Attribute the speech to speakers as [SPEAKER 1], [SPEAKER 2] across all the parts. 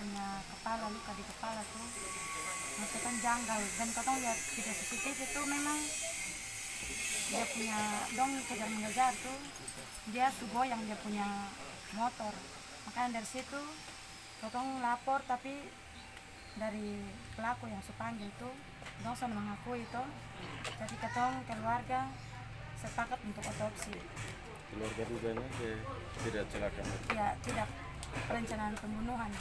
[SPEAKER 1] punya kepala, luka di kepala tuh masih kan janggal. Dan katong lihat video CCTV itu memang dia punya dong kejar-mengejar tuh, dia goyang dia punya motor. Makanya dari situ katong lapor, tapi dari pelaku yang panggil itu dong sudah mengakui itu. Jadi katong keluarga sepakat untuk otopsi.
[SPEAKER 2] Keluarga duganya tidak celaka?
[SPEAKER 1] Ya, tidak perencanaan pembunuhan.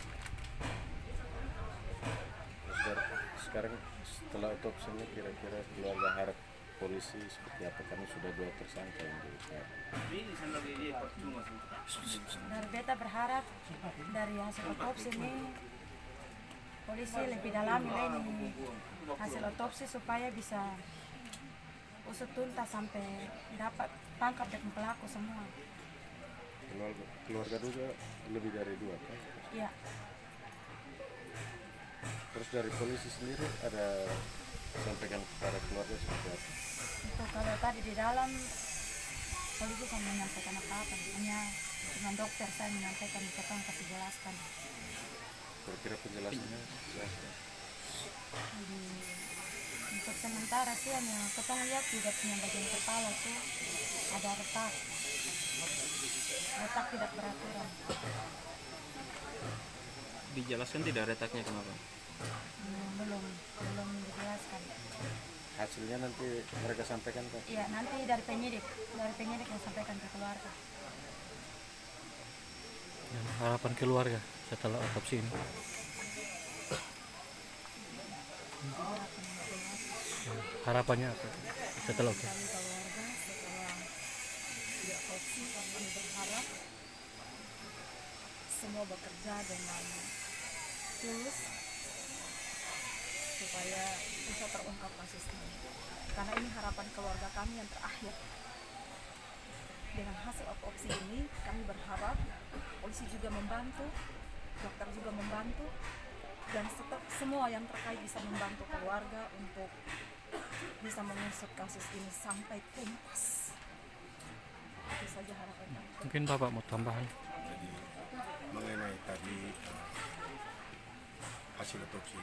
[SPEAKER 2] Sekarang setelah otopsi ini kira-kira keluarga harap polisi seperti apa, karena sudah 2 tersangka yang ditahan?
[SPEAKER 1] Dari beta berharap dari hasil otopsi ini polisi lebih dalami lagi hasil otopsi supaya bisa usut tuntas sampai dapat tangkap dan pelaku semua.
[SPEAKER 2] Keluarga juga lebih dari 2 kan?
[SPEAKER 1] Iya.
[SPEAKER 2] Terus dari polisi sendiri ada sampaikan kepada keluarga seperti apa?
[SPEAKER 1] Itu kalau tadi di dalam polisi saya menyampaikan apa-apa, hanya dengan dokter saya menyampaikan, kita kasih jelaskan.
[SPEAKER 2] Kira-kira penjelasannya jelaskan.
[SPEAKER 1] Jadi, untuk sementara sih hanya kita lihat juga punya bagian kepala tuh ada retak tidak beraturan.
[SPEAKER 3] Dijelaskan tidak retaknya kenapa?
[SPEAKER 1] Belum dijelaskan.
[SPEAKER 2] Hasilnya nanti mereka sampaikan Pak?
[SPEAKER 1] Iya, nanti dari penyidik yang sampaikan ke keluarga.
[SPEAKER 4] Harapan keluarga setelah otopsi ini? Harapannya apa setelah otopsi?
[SPEAKER 1] Kami keluarga setelah diotopsi, kami berharap semua bekerja dengan tulus supaya bisa terungkap kasus ini, karena ini harapan keluarga kami yang terakhir. Dengan hasil otopsi ini kami berharap polisi juga membantu, dokter juga membantu, dan semua yang terkait bisa membantu keluarga untuk bisa mengusut kasus ini sampai tuntas. Itu saja harapan kami.
[SPEAKER 4] Mungkin Bapak mau tambahan?
[SPEAKER 5] Jadi mengenai tadi hasil otopsi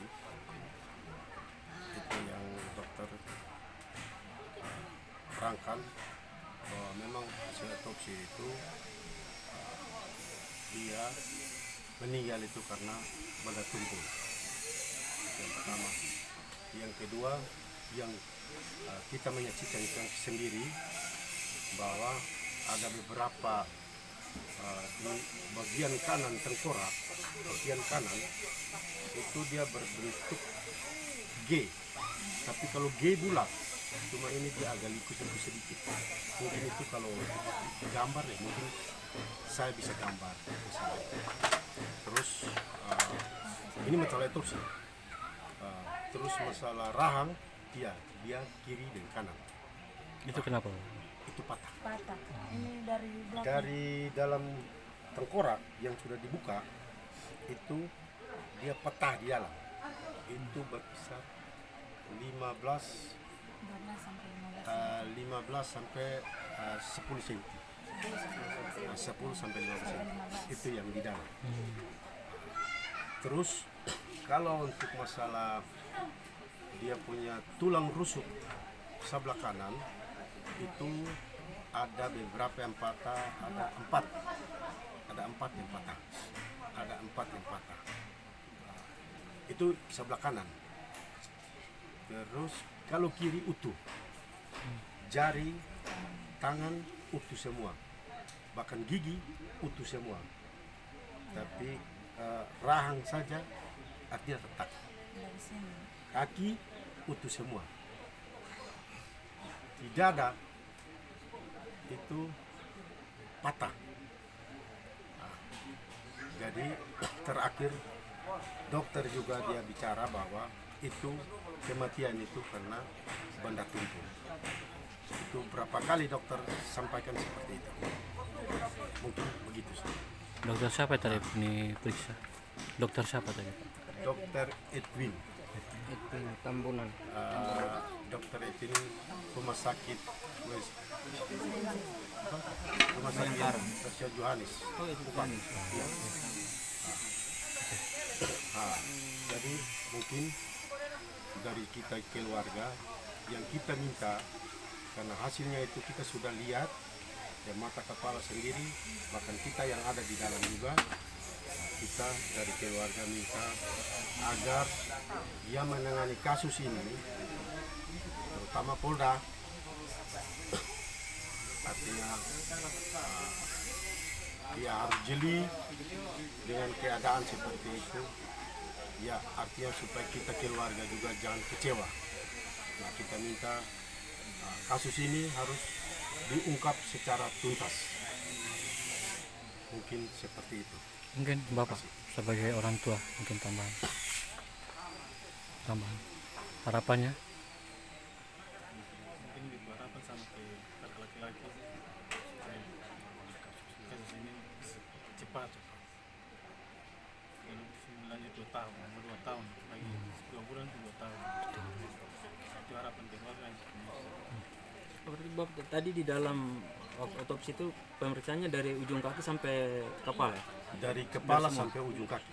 [SPEAKER 5] itu yang dokter terangkan bahwa memang hasil otopsi itu dia meninggal itu karena benda tumpul. Yang pertama. Yang kedua, yang kita menyaksikan sendiri bahwa ada beberapa di bagian kanan tengkorak, bagian kanan itu dia berbentuk G, tapi kalau G bulat, cuma ini dia agak liku sedikit. Mungkin itu kalau gambar ya, mungkin saya bisa gambar misalnya. Terus ini masalah otopsi. Terus masalah rahang, dia kiri dan kanan.
[SPEAKER 4] Itu kenapa?
[SPEAKER 5] Itu patah.
[SPEAKER 1] Ini dari belakang.
[SPEAKER 5] Dari dalam tengkorak yang sudah dibuka itu dia patah di dalam. Itu berkisar 15 sampai 10 cm. 10 sampai 15 cm. Itu yang di dalam. Terus kalau untuk masalah dia punya tulang rusuk sebelah kanan itu ada beberapa yang patah, ada empat yang patah. Itu sebelah kanan. Terus kalau kiri utuh, jari, tangan utuh semua, bahkan gigi utuh semua. Tapi rahang saja artinya retak. Kaki utuh semua. Di dada itu patah. Jadi terakhir dokter juga dia bicara bahwa itu kematian itu karena benda tumpul. Itu berapa kali dokter sampaikan seperti itu. Mungkin begitu sih.
[SPEAKER 4] Dokter siapa tadi ini periksa? Dokter siapa tadi?
[SPEAKER 5] Dokter Edwin
[SPEAKER 3] Tambunan.
[SPEAKER 5] Dokter Edwin rumah sakit Raja Johannes.
[SPEAKER 3] Oh, itu
[SPEAKER 5] Bukan. Ya. kita keluarga yang kita minta, karena hasilnya itu kita sudah lihat dan mata kepala sendiri, bahkan kita yang ada di dalam juga, kita dari keluarga minta agar dia menangani kasus ini, terutama Polda, artinya dia harus jeli dengan keadaan seperti itu, ya artinya supaya kita keluarga juga jangan kecewa. Nah, kita minta kasus ini harus diungkap secara tuntas, mungkin seperti itu.
[SPEAKER 4] Mungkin Bapak sebagai orang tua mungkin tambahan harapannya.
[SPEAKER 6] Mungkin berharapan sama ke kakak laki-laki supaya kasus ini cepat. Kalau lanjut 2 tahun, 2 tahun lagi 2 bulan 2 tahun. Itu harapan keluarga.
[SPEAKER 3] Berarti Bapak tadi di dalam otopsi itu pemeriksaannya dari ujung kaki sampai kepala ya?
[SPEAKER 5] Dari kepala sampai ujung kaki.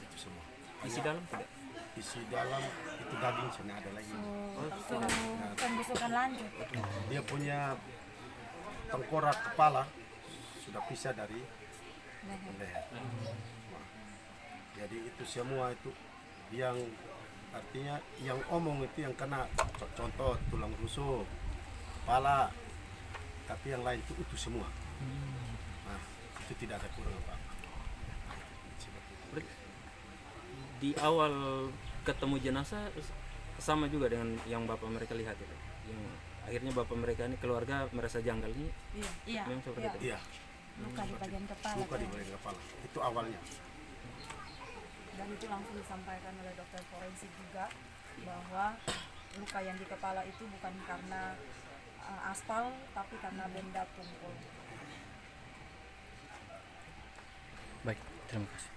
[SPEAKER 5] Itu semua.
[SPEAKER 3] Isi dalam tidak?
[SPEAKER 5] Isi dalam itu daging, sana ada lagi.
[SPEAKER 1] Langsung pembusukan lanjut.
[SPEAKER 5] Dia punya tengkorak kepala sudah pisah dari leher. Nah, jadi itu semua itu yang artinya yang omong itu yang kena contoh tulang rusuk, kepala, tapi yang lain itu utuh semua. Nah, itu tidak ada kurang apa-apa.
[SPEAKER 3] Berarti di awal ketemu jenazah sama juga dengan yang Bapak mereka lihat itu, yang akhirnya Bapak mereka ini keluarga merasa janggal ini.
[SPEAKER 1] Iya.
[SPEAKER 3] Memang seperti itu.
[SPEAKER 5] Iya,
[SPEAKER 1] Luka di bagian kepala.
[SPEAKER 5] luka di bagian kepala. Itu awalnya.
[SPEAKER 7] Dan itu langsung disampaikan oleh dokter forensik juga bahwa luka yang di kepala itu bukan karena aspal tapi karena benda tumpul.
[SPEAKER 4] Baik, terima kasih.